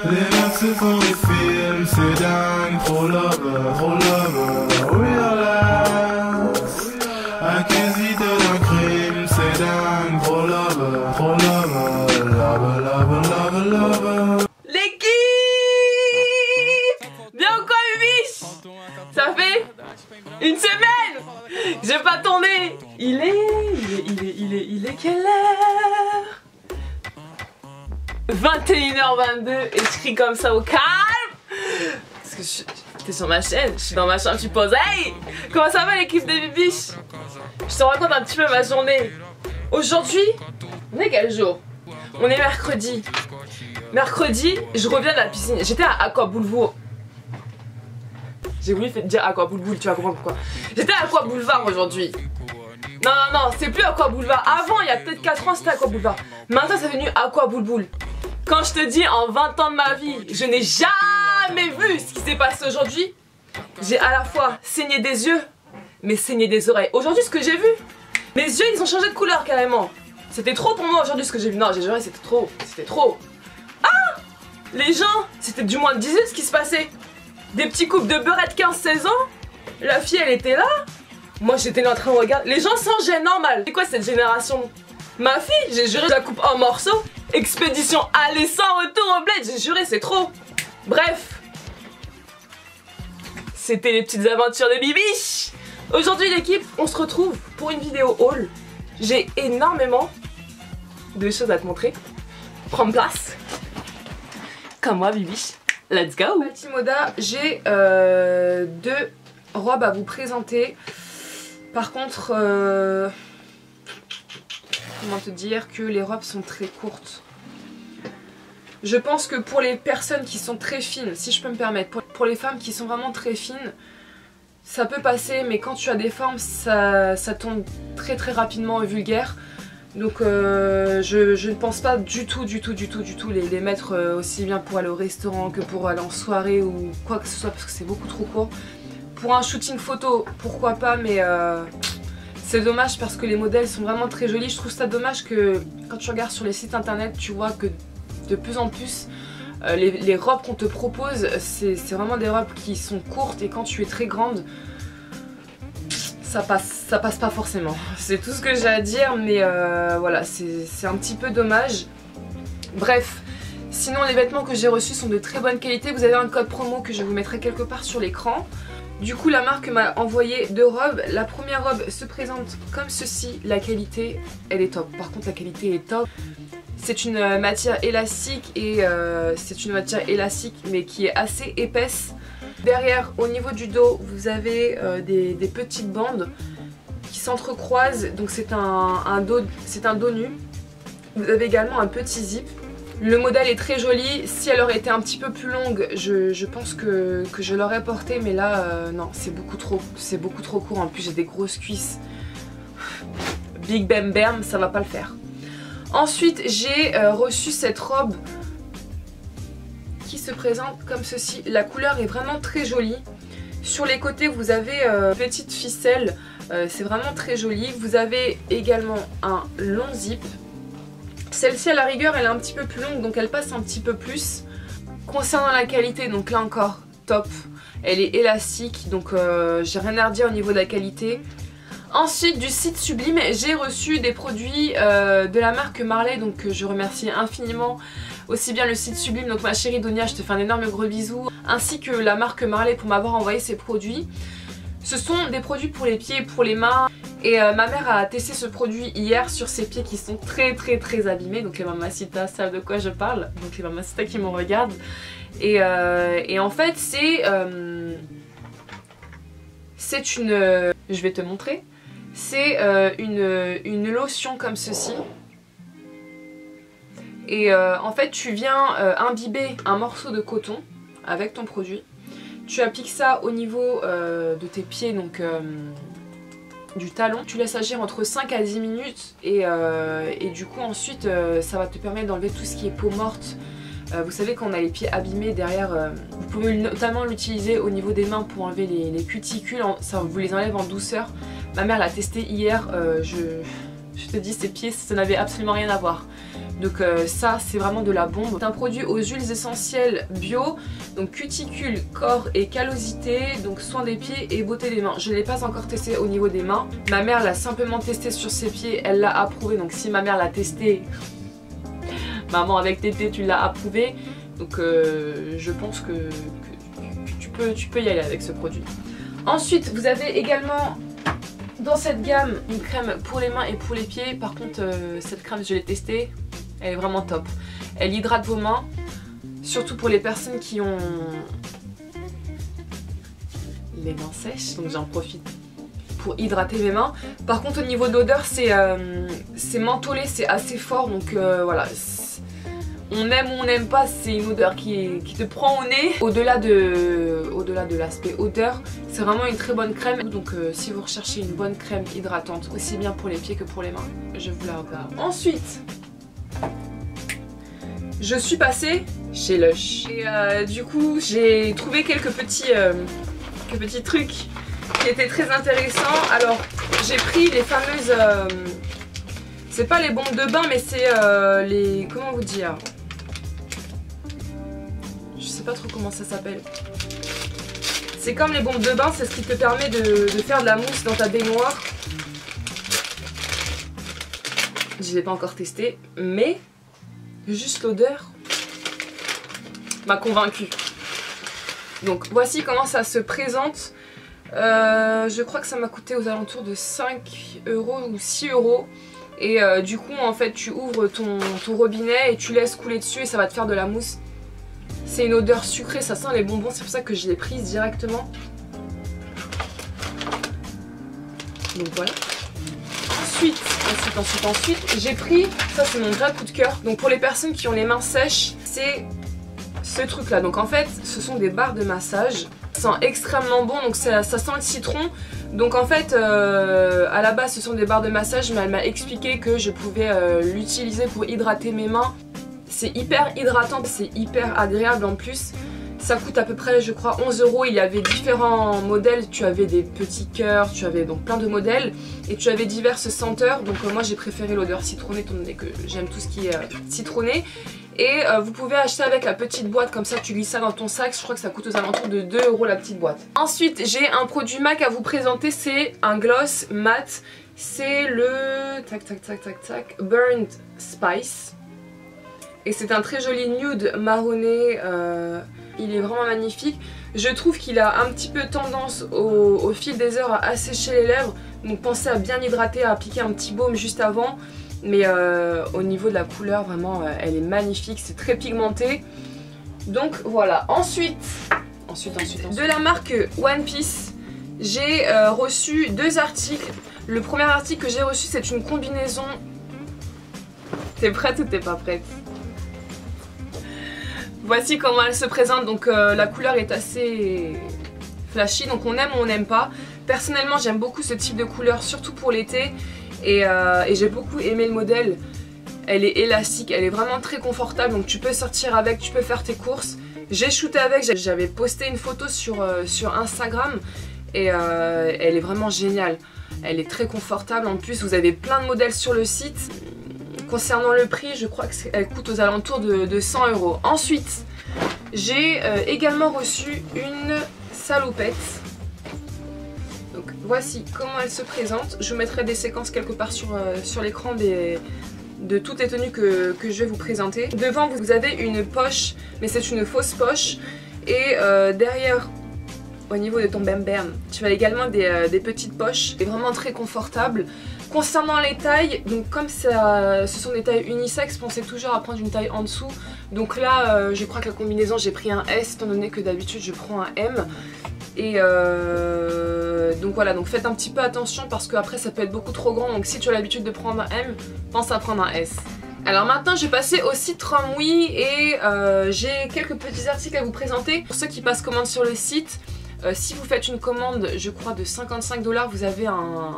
Les mecs se font des films, c'est dingue. Pro lover, relax. Accusé d'un crime, c'est dingue. Pro lover, lover. L'équipe! Bien ou quoi, Bibiche? Ça fait une semaine! J'ai pas tourné! Il est quelle heure? 21h22 et je crie comme ça au calme! Parce que t'es sur ma chaîne, je suis dans ma chambre, je suis posée. Hey! Comment ça va l'équipe des Bibiches? Je te raconte un petit peu ma journée. Aujourd'hui, on est quel jour? On est mercredi. Mercredi, je reviens de la piscine. J'étais à Aqua Boulevard. J'ai voulu dire Aqua Boulevard, tu vas comprendre pourquoi. J'étais à Aqua Boulevard aujourd'hui. Non, c'est plus Aqua Boulevard. Avant, il y a peut-être 4 ans, c'était Aqua Boulevard. Maintenant, c'est devenu Aqua Boulboul. Quand je te dis, en 20 ans de ma vie, je n'ai jamais vu ce qui s'est passé aujourd'hui. J'ai à la fois saigné des yeux, mais saigné des oreilles. Aujourd'hui, ce que j'ai vu, mes yeux, ils ont changé de couleur carrément. C'était trop pour moi aujourd'hui ce que j'ai vu. Non, j'ai juré, c'était trop. C'était trop. Ah! Les gens, c'était du moins 18 ce qui se passait. Des petits couples de beurette 15-16 ans. La fille, elle était là. Moi, j'étais là en train de regarder. Les gens sans gêne, normal. C'est quoi cette génération? Ma fille, j'ai juré, je la coupe en morceaux. Expédition aller sans retour au bled. J'ai juré, c'est trop. Bref. C'était les petites aventures de Bibiche. Aujourd'hui, l'équipe, on se retrouve pour une vidéo haul. J'ai énormément de choses à te montrer. Prends place. Comme moi, Bibiche. Let's go. Timoda, j'ai 2 robes à vous présenter. Par contre, comment te dire que les robes sont très courtes. Je pense que pour les personnes qui sont très fines, si je peux me permettre, pour les femmes qui sont vraiment très fines, ça peut passer, mais quand tu as des formes, ça tombe très rapidement et vulgaire. Donc je ne pense pas du tout les mettre aussi bien pour aller au restaurant que pour aller en soirée ou quoi que ce soit parce que c'est beaucoup trop court. Pour un shooting photo, pourquoi pas, mais c'est dommage parce que les modèles sont vraiment très jolis. Je trouve ça dommage que quand tu regardes sur les sites internet, tu vois que de plus en plus les robes qu'on te propose, c'est vraiment des robes qui sont courtes et quand tu es très grande, ça passe pas forcément. C'est tout ce que j'ai à dire, mais voilà, c'est un petit peu dommage. Bref, sinon les vêtements que j'ai reçus sont de très bonne qualité. Vous avez un code promo que je vous mettrai quelque part sur l'écran. Du coup, la marque m'a envoyé 2 robes. La première robe se présente comme ceci. La qualité, elle est top. Par contre, la qualité est top. C'est une matière élastique et c'est une matière élastique mais qui est assez épaisse. Derrière, au niveau du dos, vous avez des petites bandes qui s'entrecroisent. Donc c'est un dos nu. Vous avez également un petit zip. Le modèle est très joli. Si elle aurait été un petit peu plus longue, je pense que je l'aurais portée. Mais là, non, c'est beaucoup trop court. En plus, j'ai des grosses cuisses. Big bam bam, ça va pas le faire. Ensuite, j'ai reçu cette robe qui se présente comme ceci. La couleur est vraiment très jolie. Sur les côtés, vous avez petite ficelle. C'est vraiment très joli. Vous avez également un long zip. Celle-ci, à la rigueur, elle est un petit peu plus longue, donc elle passe un petit peu plus. Concernant la qualité, donc là encore, top. Elle est élastique, donc j'ai rien à redire au niveau de la qualité. Ensuite, du site Sublime, j'ai reçu des produits de la marque Marley, donc je remercie infiniment aussi bien le site Sublime, donc ma chérie Donia, je te fais un énorme gros bisou, ainsi que la marque Marley pour m'avoir envoyé ces produits. Ce sont des produits pour les pieds et pour les mains. Et ma mère a testé ce produit hier sur ses pieds qui sont très abîmés. Donc les mamacitas savent de quoi je parle. Donc les mamacitas qui me regardent. Et en fait c'est une... je vais te montrer. C'est une lotion comme ceci. Et en fait tu viens imbiber un morceau de coton avec ton produit. Tu appliques ça au niveau de tes pieds, donc du talon. Tu laisses agir entre 5 à 10 minutes et du coup ensuite ça va te permettre d'enlever tout ce qui est peau morte. Vous savez quand on a les pieds abîmés derrière, vous pouvez notamment l'utiliser au niveau des mains pour enlever les cuticules, ça vous les enlève en douceur. Ma mère l'a testé hier, je te dis ses pieds ça n'avait absolument rien à voir. Donc ça c'est vraiment de la bombe. C'est un produit aux huiles essentielles bio, donc cuticule, corps et callosité, donc soin des pieds et beauté des mains. Je ne l'ai pas encore testé au niveau des mains. Ma mère l'a simplement testé sur ses pieds, elle l'a approuvé. Donc si ma mère l'a testé, maman avec Tété tu l'as approuvé. Donc je pense que tu peux y aller avec ce produit. Ensuite vous avez également dans cette gamme une crème pour les mains et pour les pieds. Par contre cette crème je l'ai testée, elle est vraiment top. Elle hydrate vos mains, surtout pour les personnes qui ont les mains sèches, donc j'en profite pour hydrater mes mains. Par contre au niveau de l'odeur c'est mentholé, c'est assez fort, donc voilà. On aime ou on n'aime pas, c'est une odeur qui te prend au nez. Au-delà de l'aspect odeur, c'est vraiment une très bonne crème. Donc si vous recherchez une bonne crème hydratante, aussi bien pour les pieds que pour les mains, je vous la recommande. Ensuite, je suis passée chez Lush. Et du coup, j'ai trouvé quelques petits trucs qui étaient très intéressants. Alors, j'ai pris les fameuses... c'est pas les bombes de bain, mais c'est les... Comment vous dire? Je sais pas trop comment ça s'appelle. C'est comme les bombes de bain, c'est ce qui te permet de faire de la mousse dans ta baignoire. Je l'ai pas encore testé, mais juste l'odeur m'a convaincue. Donc voici comment ça se présente. Je crois que ça m'a coûté aux alentours de 5 € ou 6 €. Et du coup en fait tu ouvres ton robinet et tu laisses couler dessus et ça va te faire de la mousse. C'est une odeur sucrée, ça sent les bonbons, c'est pour ça que je l'ai prise directement. Donc voilà. Ensuite, j'ai pris, ça c'est mon vrai coup de cœur. Donc pour les personnes qui ont les mains sèches, c'est ce truc là. Donc en fait ce sont des barres de massage. Ça sent extrêmement bon, donc ça sent le citron. Donc en fait à la base ce sont des barres de massage, mais elle m'a expliqué que je pouvais l'utiliser pour hydrater mes mains. C'est hyper hydratant, c'est hyper agréable en plus. Ça coûte à peu près je crois 11 €. Il y avait différents modèles, tu avais des petits cœurs, tu avais donc plein de modèles. Et tu avais diverses senteurs, donc moi j'ai préféré l'odeur citronnée étant donné que j'aime tout ce qui est citronné. Et vous pouvez acheter avec la petite boîte, comme ça tu glisses ça dans ton sac. Je crois que ça coûte aux alentours de 2 € la petite boîte. Ensuite j'ai un produit MAC à vous présenter, c'est un gloss mat. C'est le Burnt Spice. Et c'est un très joli nude marronné, il est vraiment magnifique. Je trouve qu'il a un petit peu tendance au fil des heures à assécher les lèvres. Donc pensez à bien hydrater, à appliquer un petit baume juste avant. Mais au niveau de la couleur, vraiment, elle est magnifique, c'est très pigmenté. Donc voilà, ensuite, de la marque One Piece, j'ai reçu 2 articles. Le premier article que j'ai reçu, c'est une combinaison. T'es prête ou t'es pas prête? Voici comment elle se présente. Donc la couleur est assez flashy, donc on aime ou on n'aime pas. Personnellement j'aime beaucoup ce type de couleur, surtout pour l'été. Et j'ai beaucoup aimé le modèle. Elle est élastique, elle est vraiment très confortable, donc tu peux sortir avec, tu peux faire tes courses. J'ai shooté avec, j'avais posté une photo sur Instagram. Et elle est vraiment géniale. Elle est très confortable, en plus vous avez plein de modèles sur le site. Concernant le prix, je crois qu'elle coûte aux alentours de 100 €. Ensuite, j'ai également reçu une salopette. Donc voici comment elle se présente. Je vous mettrai des séquences quelque part sur l'écran de toutes les tenues que je vais vous présenter. Devant vous avez une poche, mais c'est une fausse poche. Et derrière, au niveau de ton bam-bam, tu as également des petites poches. C'est vraiment très confortable. Concernant les tailles, donc comme ce sont des tailles unisexes, pensez toujours à prendre une taille en dessous. Donc là, je crois que la combinaison, j'ai pris un S, étant donné que d'habitude je prends un M. Et donc voilà, donc faites un petit peu attention parce qu'après ça peut être beaucoup trop grand. Donc si tu as l'habitude de prendre un M, pense à prendre un S. Alors maintenant je vais passer au site Romwe et j'ai quelques petits articles à vous présenter. Pour ceux qui passent commande sur le site, si vous faites une commande, je crois de 55 $, vous avez un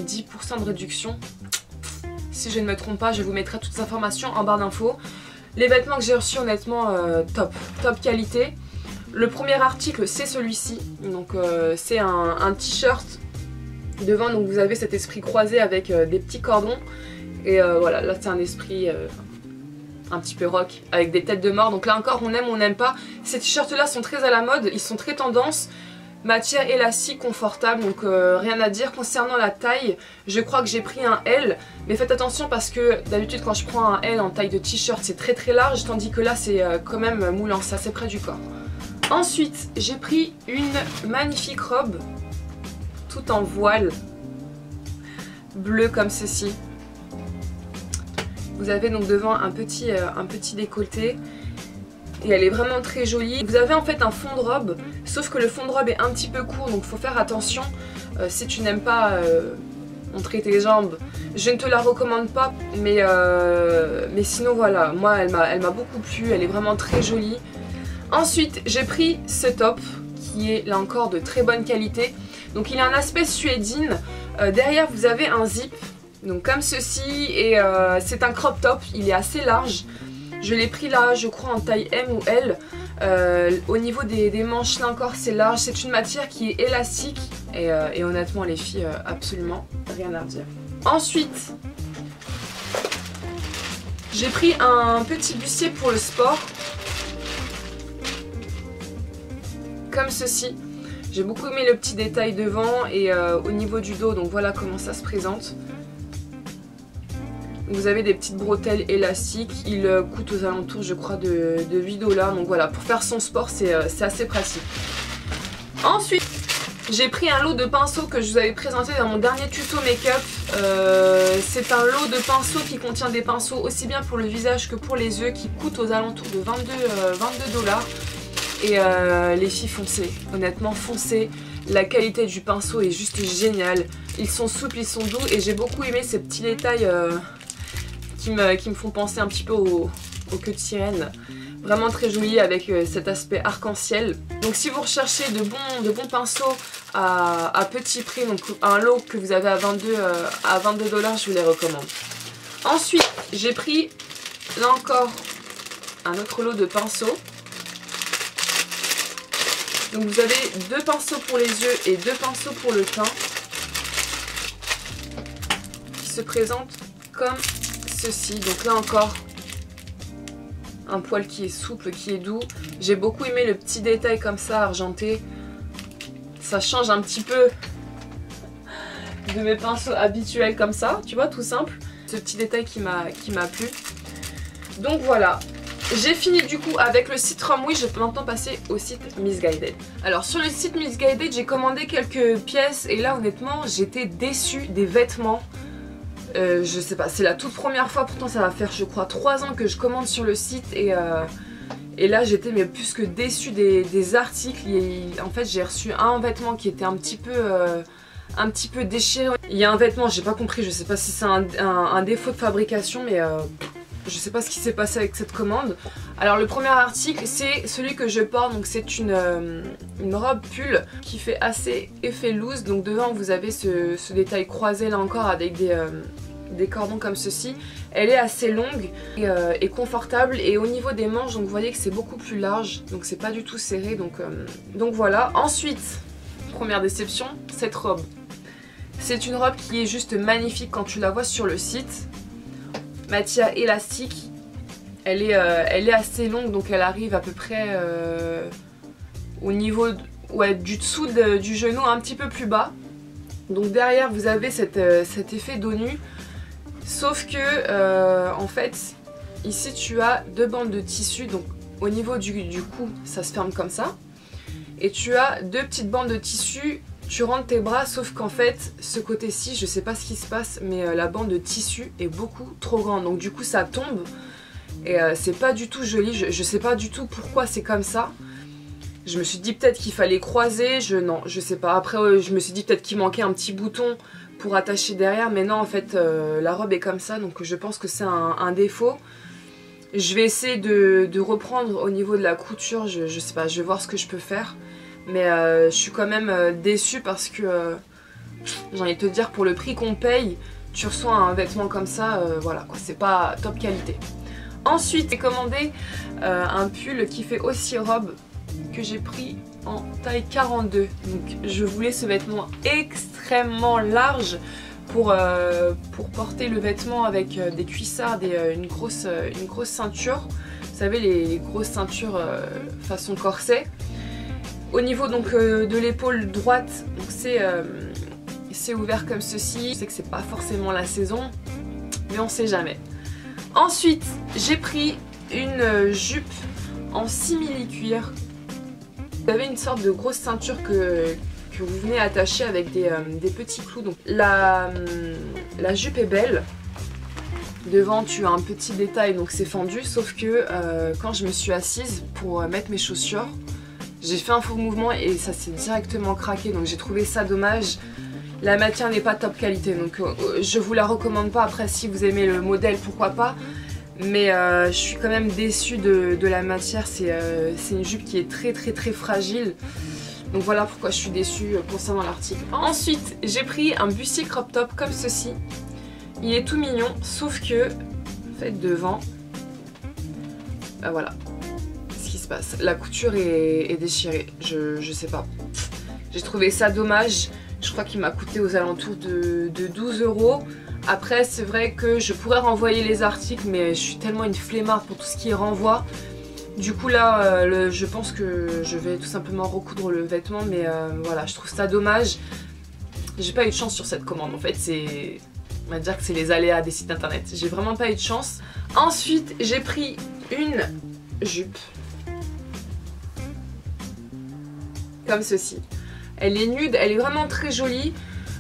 10% de réduction. Si je ne me trompe pas, je vous mettrai toutes les informations en barre d'infos. Les vêtements que j'ai reçus, honnêtement, top qualité. Le premier article, c'est celui-ci. Donc c'est un t-shirt. Devant, donc vous avez cet esprit croisé avec des petits cordons. Et voilà, là c'est un esprit un petit peu rock avec des têtes de mort. Donc là encore on aime ou on n'aime pas. Ces t-shirts là sont très à la mode, ils sont très tendance. Matière élastique, confortable, donc rien à dire. Concernant la taille, je crois que j'ai pris un L, mais faites attention parce que d'habitude quand je prends un L en taille de t-shirt c'est très très large, tandis que là c'est quand même moulant, c'est assez près du corps. Ensuite j'ai pris une magnifique robe tout en voile bleu comme ceci. Vous avez donc devant un petit décolleté et elle est vraiment très jolie. Vous avez en fait un fond de robe, sauf que le fond de robe est un petit peu court, donc il faut faire attention. Si tu n'aimes pas montrer tes jambes, je ne te la recommande pas, mais sinon voilà, moi elle m'a beaucoup plu, elle est vraiment très jolie. Ensuite j'ai pris ce top qui est là encore de très bonne qualité. Donc il a un aspect suédine, derrière vous avez un zip, donc comme ceci, et c'est un crop top, il est assez large. Je l'ai pris là, je crois en taille M ou L. Au niveau des manches, là encore c'est large. C'est une matière qui est élastique et honnêtement les filles, absolument rien à redire. Ensuite, j'ai pris un petit bustier pour le sport. Comme ceci. J'ai beaucoup aimé le petit détail devant et au niveau du dos, donc voilà comment ça se présente. Vous avez des petites bretelles élastiques, il coûte aux alentours je crois de 8 $, donc voilà, pour faire son sport c'est assez pratique. Ensuite j'ai pris un lot de pinceaux que je vous avais présenté dans mon dernier tuto make-up. C'est un lot de pinceaux qui contient des pinceaux aussi bien pour le visage que pour les yeux, qui coûtent aux alentours de 22 $. Et les filles, foncez, honnêtement foncez, la qualité du pinceau est juste géniale. Ils sont souples, ils sont doux et j'ai beaucoup aimé ces petits détails qui me font penser un petit peu aux queues de sirène. Vraiment très joli avec cet aspect arc-en-ciel. Donc si vous recherchez de bons pinceaux à petit prix, donc un lot que vous avez à 22 $, je vous les recommande. Ensuite j'ai pris là encore un autre lot de pinceaux. Donc vous avez 2 pinceaux pour les yeux et 2 pinceaux pour le teint qui se présentent comme ceci. Donc là encore un poil qui est souple, qui est doux. J'ai beaucoup aimé le petit détail comme ça argenté. Ça change un petit peu de mes pinceaux habituels comme ça, tu vois, tout simple. Ce petit détail qui m'a plu. Donc voilà. J'ai fini du coup avec le site Romwe, je peux maintenant passer au site Missguided. Alors sur le site Missguided, j'ai commandé quelques pièces et là honnêtement j'étais déçue des vêtements. Je sais pas, c'est la toute première fois, pourtant ça va faire je crois 3 ans que je commande sur le site et là j'étais mais plus que déçue des articles. En fait j'ai reçu un vêtement qui était un petit peu déchiré. Il y a un vêtement, j'ai pas compris, je sais pas si c'est un défaut de fabrication mais je sais pas ce qui s'est passé avec cette commande. Alors le premier article c'est celui que je porte, donc c'est une robe pull qui fait assez effet loose. Donc devant vous avez ce détail croisé là encore avec des cordons comme ceci. Elle est assez longue et confortable et au niveau des manches donc vous voyez que c'est beaucoup plus large, donc c'est pas du tout serré, donc voilà. Ensuite, première déception, cette robe. C'est une robe qui est juste magnifique quand tu la vois sur le site. Matière élastique, elle est assez longue, donc elle arrive à peu près au niveau du dessous du genou, un petit peu plus bas. Donc derrière vous avez cet effet dos nu, sauf que en fait ici tu as 2 bandes de tissu, donc au niveau du cou ça se ferme comme ça, et tu as 2 petites bandes de tissu. Tu rentres tes bras, sauf qu'en fait ce côté-ci, je sais pas ce qui se passe, mais la bande de tissu est beaucoup trop grande, donc du coup ça tombe et c'est pas du tout joli. Je sais pas du tout pourquoi c'est comme ça. Je me suis dit peut-être qu'il fallait croiser, non je sais pas. Après je me suis dit peut-être qu'il manquait un petit bouton pour attacher derrière, mais non en fait la robe est comme ça, donc je pense que c'est un défaut. Je vais essayer de reprendre au niveau de la couture, je sais pas, je vais voir ce que je peux faire. Mais je suis quand même déçue parce que j'ai envie de te dire, pour le prix qu'on paye, tu reçois un vêtement comme ça, voilà quoi, c'est pas top qualité. Ensuite j'ai commandé un pull qui fait aussi robe, que j'ai pris en taille 42. Donc je voulais ce vêtement extrêmement large pour porter le vêtement avec des cuissardes et une grosse ceinture. Vous savez, les grosses ceintures façon corset. Au niveau donc de l'épaule droite, c'est ouvert comme ceci. Je sais que c'est pas forcément la saison, mais on sait jamais. Ensuite, j'ai pris une jupe en simili-cuir. Vous avez une sorte de grosse ceinture que vous venez attacher avec des petits clous. Donc la jupe est belle. Devant tu as un petit détail, donc c'est fendu, sauf que quand je me suis assise pour mettre mes chaussures, j'ai fait un faux mouvement et ça s'est directement craqué, donc j'ai trouvé ça dommage. La matière n'est pas top qualité, donc je vous la recommande pas. Après, si vous aimez le modèle, pourquoi pas, mais je suis quand même déçue de la matière. C'est une jupe qui est très fragile, donc voilà pourquoi je suis déçue concernant l'article. Ensuite, j'ai pris un bustier crop top comme ceci. Il est tout mignon, sauf que, en fait, devant, bah voilà ce qui se passe. La couture est déchirée, je sais pas. J'ai trouvé ça dommage. Je crois qu'il m'a coûté aux alentours de 12 €. Après, c'est vrai que je pourrais renvoyer les articles, mais je suis tellement une flemmarde pour tout ce qui est renvoi. Du coup là, je pense que je vais tout simplement recoudre le vêtement, mais voilà, je trouve ça dommage. J'ai pas eu de chance sur cette commande, en fait, on va dire que c'est les aléas des sites internet. J'ai vraiment pas eu de chance. Ensuite, j'ai pris une jupe. Comme ceci. Elle est nude, elle est vraiment très jolie.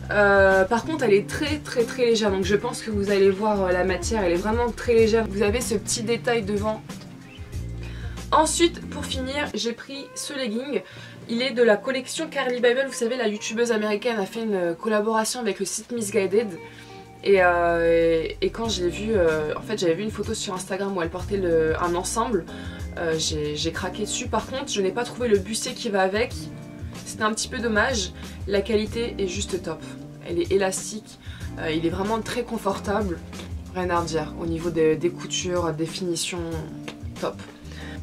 Par contre, elle est très légère. Donc je pense que vous allez voir la matière, elle est vraiment très légère. Vous avez ce petit détail devant. Ensuite, pour finir, j'ai pris ce legging. Il est de la collection Carly Bible. Vous savez, la youtubeuse américaine a fait une collaboration avec le site Missguided. Et quand je l'ai vu, en fait j'avais vu une photo sur Instagram où elle portait un ensemble. J'ai craqué dessus. Par contre, je n'ai pas trouvé le bustier qui va avec. C'était un petit peu dommage. La qualité est juste top. Elle est élastique. Il est vraiment très confortable. Rien à redire. Au niveau des coutures, des finitions, top.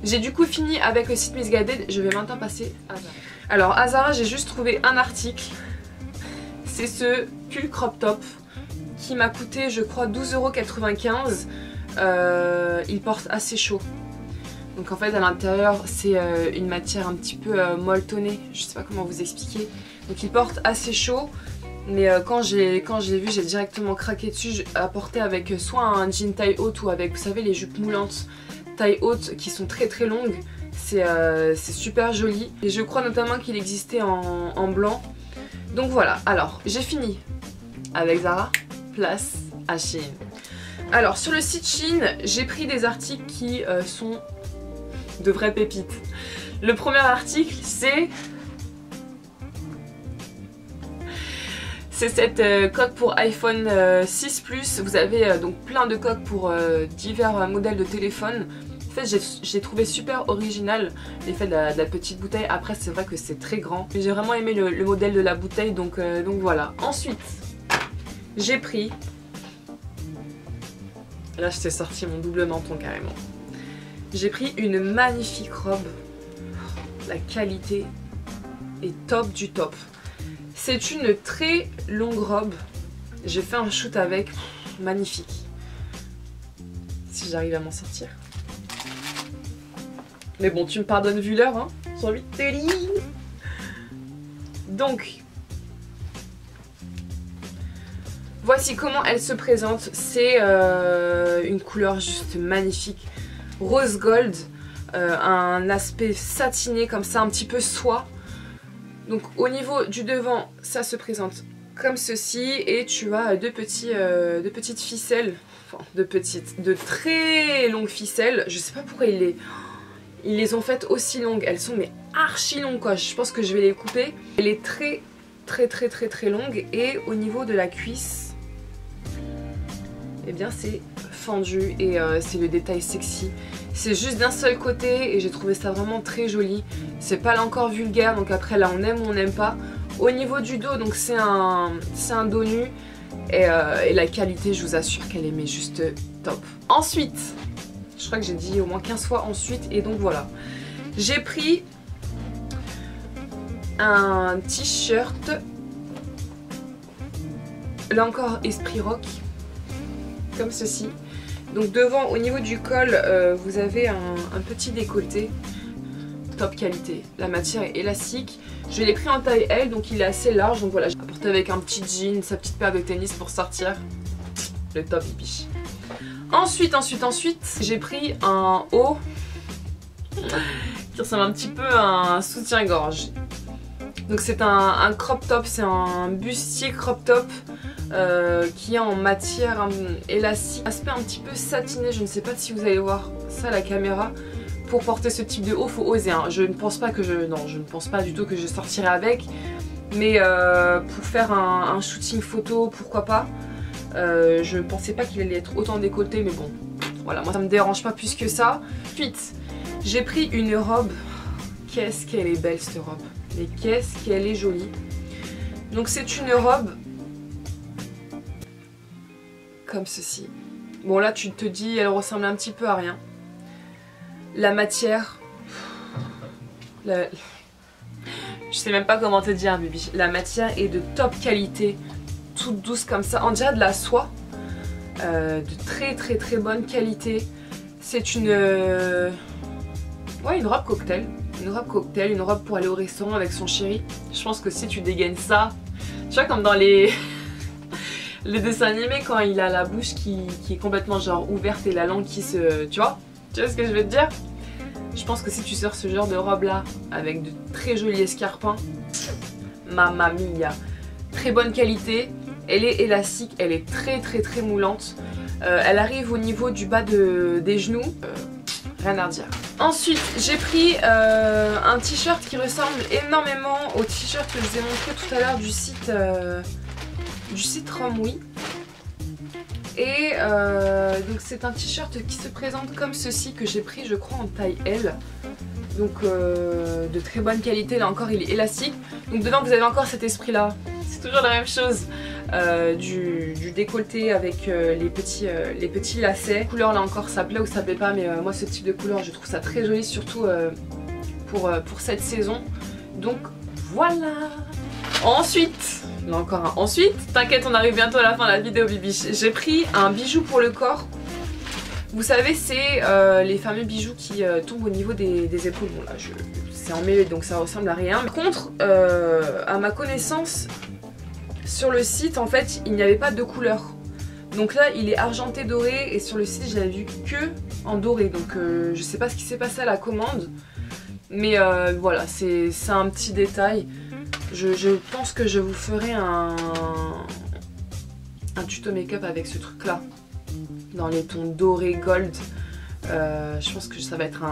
J'ai du coup fini avec le site Missguided. Je vais maintenant passer à Zara. Alors à Zara, j'ai juste trouvé un article. C'est ce pull crop top qui m'a coûté, je crois, 12,95 €. Il porte assez chaud. Donc en fait à l'intérieur c'est une matière un petit peu molletonnée, je sais pas comment vous expliquer. Donc il porte assez chaud, mais quand je l'ai vu, j'ai directement craqué dessus. À porter avec soit un jean taille haute ou avec, vous savez, les jupes moulantes taille haute qui sont très longues. C'est super joli. Et je crois notamment qu'il existait en blanc. Donc voilà, alors j'ai fini avec Zara, place à Shein. Alors sur le site Shein, j'ai pris des articles qui sont de vraies pépites. Le premier article, c'est cette coque pour iPhone 6 Plus. Vous avez donc plein de coques pour divers modèles de téléphone. En fait, j'ai trouvé super original l'effet de la petite bouteille. Après, c'est vrai que c'est très grand, mais j'ai vraiment aimé le modèle de la bouteille, donc voilà. Ensuite, j'ai pris, là je t'ai sorti mon double menton carrément. J'ai pris une magnifique robe. La qualité est top du top. C'est une très longue robe. J'ai fait un shoot avec. Magnifique. Si j'arrive à m'en sortir. Mais bon, tu me pardonnes vu l'heure, hein. J'ai envie de te lire. Donc, voici comment elle se présente. C'est une couleur juste magnifique. Rose gold, un aspect satiné comme ça, un petit peu soie. Donc au niveau du devant, ça se présente comme ceci et tu as deux petites ficelles, enfin de très longues ficelles. Je sais pas pourquoi ils les ont faites aussi longues. Elles sont mais archi longues quoi. Je pense que je vais les couper. Elle est très longue et au niveau de la cuisse, eh bien c'est fendu et c'est le détail sexy. C'est juste d'un seul côté et j'ai trouvé ça vraiment très joli. C'est pas là encore vulgaire, donc après là on aime ou on n'aime pas. Au niveau du dos, donc c'est un dos nu et la qualité, je vous assure qu'elle est mais juste top. Ensuite, je crois que j'ai dit au moins 15 fois ensuite et donc voilà. J'ai pris un t-shirt Là encore, esprit rock, comme ceci. Donc devant, au niveau du col, vous avez un petit décolleté, top qualité. La matière est élastique. Je l'ai pris en taille L, donc il est assez large. Donc voilà, j'ai apporté avec un petit jean, sa petite paire de tennis pour sortir. Le top bibiche. Ensuite, j'ai pris un haut qui ressemble un petit peu à un soutien-gorge. Donc c'est un crop top, c'est un bustier crop top qui est en matière élastique, aspect un petit peu satiné. Je ne sais pas si vous allez voir ça à la caméra. Pour porter ce type de haut, faut oser. Hein. Je ne pense pas du tout que je sortirai avec, mais pour faire un shooting photo, pourquoi pas. Je pensais pas qu'il allait être autant décolleté, mais bon, voilà, moi ça me dérange pas plus que ça. Ensuite, j'ai pris une robe. Qu'est-ce qu'elle est belle cette robe, mais qu'est-ce qu'elle est jolie. Donc c'est une robe comme ceci. Bon là tu te dis elle ressemble un petit peu à rien. La matière, je sais même pas comment te dire Bibi. La matière est de top qualité, toute douce comme ça, on dirait de la soie, de très bonne qualité. C'est une robe cocktail. Une robe pour aller au restaurant avec son chéri. Je pense que si tu dégaines ça, tu vois comme dans les dessins animés quand il a la bouche qui est complètement genre ouverte et la langue qui se... Tu vois ce que je veux te dire? Je pense que si tu sors ce genre de robe là avec de très jolis escarpins, mamma mia, très bonne qualité, elle est élastique, elle est très moulante, elle arrive au niveau du bas des genoux, rien à redire. Ensuite j'ai pris un t-shirt qui ressemble énormément au t-shirt que je vous ai montré tout à l'heure du site Romwe. Et donc c'est un t-shirt qui se présente comme ceci, que j'ai pris je crois en taille L. Donc de très bonne qualité, là encore il est élastique. Donc dedans vous avez encore cet esprit là, c'est toujours la même chose, du décolleté avec les petits lacets. La couleur là encore ça plaît ou ça plaît pas, mais moi ce type de couleur je trouve ça très joli, surtout pour cette saison. Donc voilà. Ensuite, là encore un ensuite, t'inquiète on arrive bientôt à la fin de la vidéo Bibi. J'ai pris un bijou pour le corps. Vous savez c'est les fameux bijoux qui tombent au niveau des épaules. Bon là c'est emmêlé donc ça ressemble à rien. Par contre à ma connaissance sur le site en fait il n'y avait pas de couleur. Donc là il est argenté doré et sur le site je l'avais vu que en doré. Donc je sais pas ce qui s'est passé à la commande. Mais voilà c'est un petit détail. Je pense que je vous ferai un tuto make-up avec ce truc là, dans les tons doré gold. Je pense que ça va être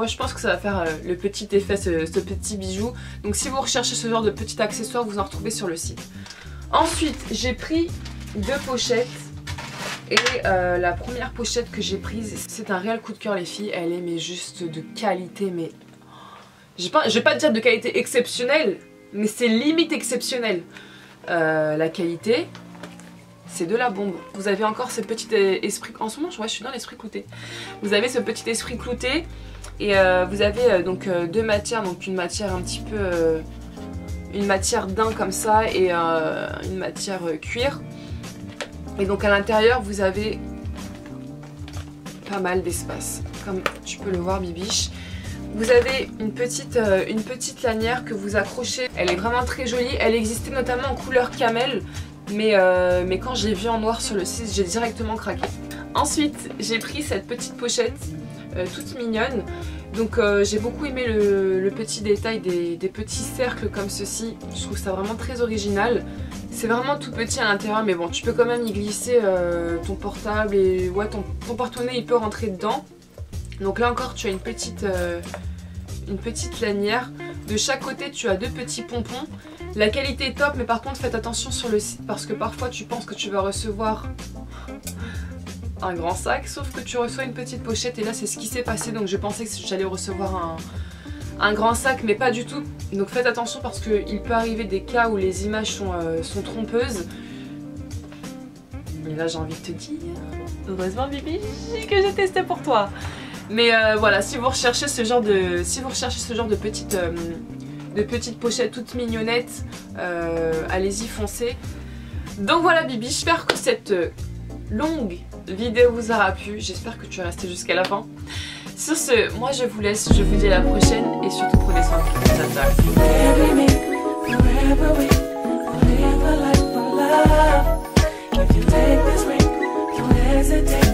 je pense que ça va faire le petit effet, ce petit bijou. Donc si vous recherchez ce genre de petit accessoire, vous en retrouvez sur le site. Ensuite j'ai pris 2 pochettes. Et la première pochette que j'ai prise, c'est un réel coup de cœur les filles. Elle est mais juste de qualité, mais je vais pas te dire de qualité exceptionnelle, mais c'est limite exceptionnel. La qualité, c'est de la bombe. Vous avez encore ce petit esprit, en ce moment je suis dans l'esprit clouté. Vous avez ce petit esprit clouté et vous avez donc 2 matières, donc une matière un petit peu, une matière daim comme ça et une matière cuir. Et donc à l'intérieur vous avez pas mal d'espace, comme tu peux le voir Bibiche. Vous avez une petite lanière que vous accrochez, elle est vraiment très jolie, elle existait notamment en couleur camel, mais quand j'ai vu en noir sur le site, j'ai directement craqué. Ensuite, j'ai pris cette petite pochette toute mignonne, donc j'ai beaucoup aimé le petit détail des petits cercles comme ceci, je trouve ça vraiment très original. C'est vraiment tout petit à l'intérieur, mais bon, tu peux quand même y glisser ton portable et ouais, ton porte-monnaie il peut rentrer dedans. Donc là encore tu as une petite lanière. De chaque côté tu as 2 petits pompons. La qualité est top, mais par contre faites attention sur le site parce que parfois tu penses que tu vas recevoir un grand sac, sauf que tu reçois une petite pochette et là c'est ce qui s'est passé. Donc je pensais que j'allais recevoir un grand sac, mais pas du tout. Donc faites attention parce qu'il peut arriver des cas où les images sont trompeuses. Et là j'ai envie de te dire, heureusement Bibi que j'ai testé pour toi. Mais voilà, si vous recherchez ce genre de petites pochettes toutes mignonnettes, allez-y foncez. Donc voilà Bibi, j'espère que cette longue vidéo vous aura plu. J'espère que tu es resté jusqu'à la fin. Sur ce, moi je vous laisse, je vous dis à la prochaine et surtout prenez soin de vous. Ciao, ciao.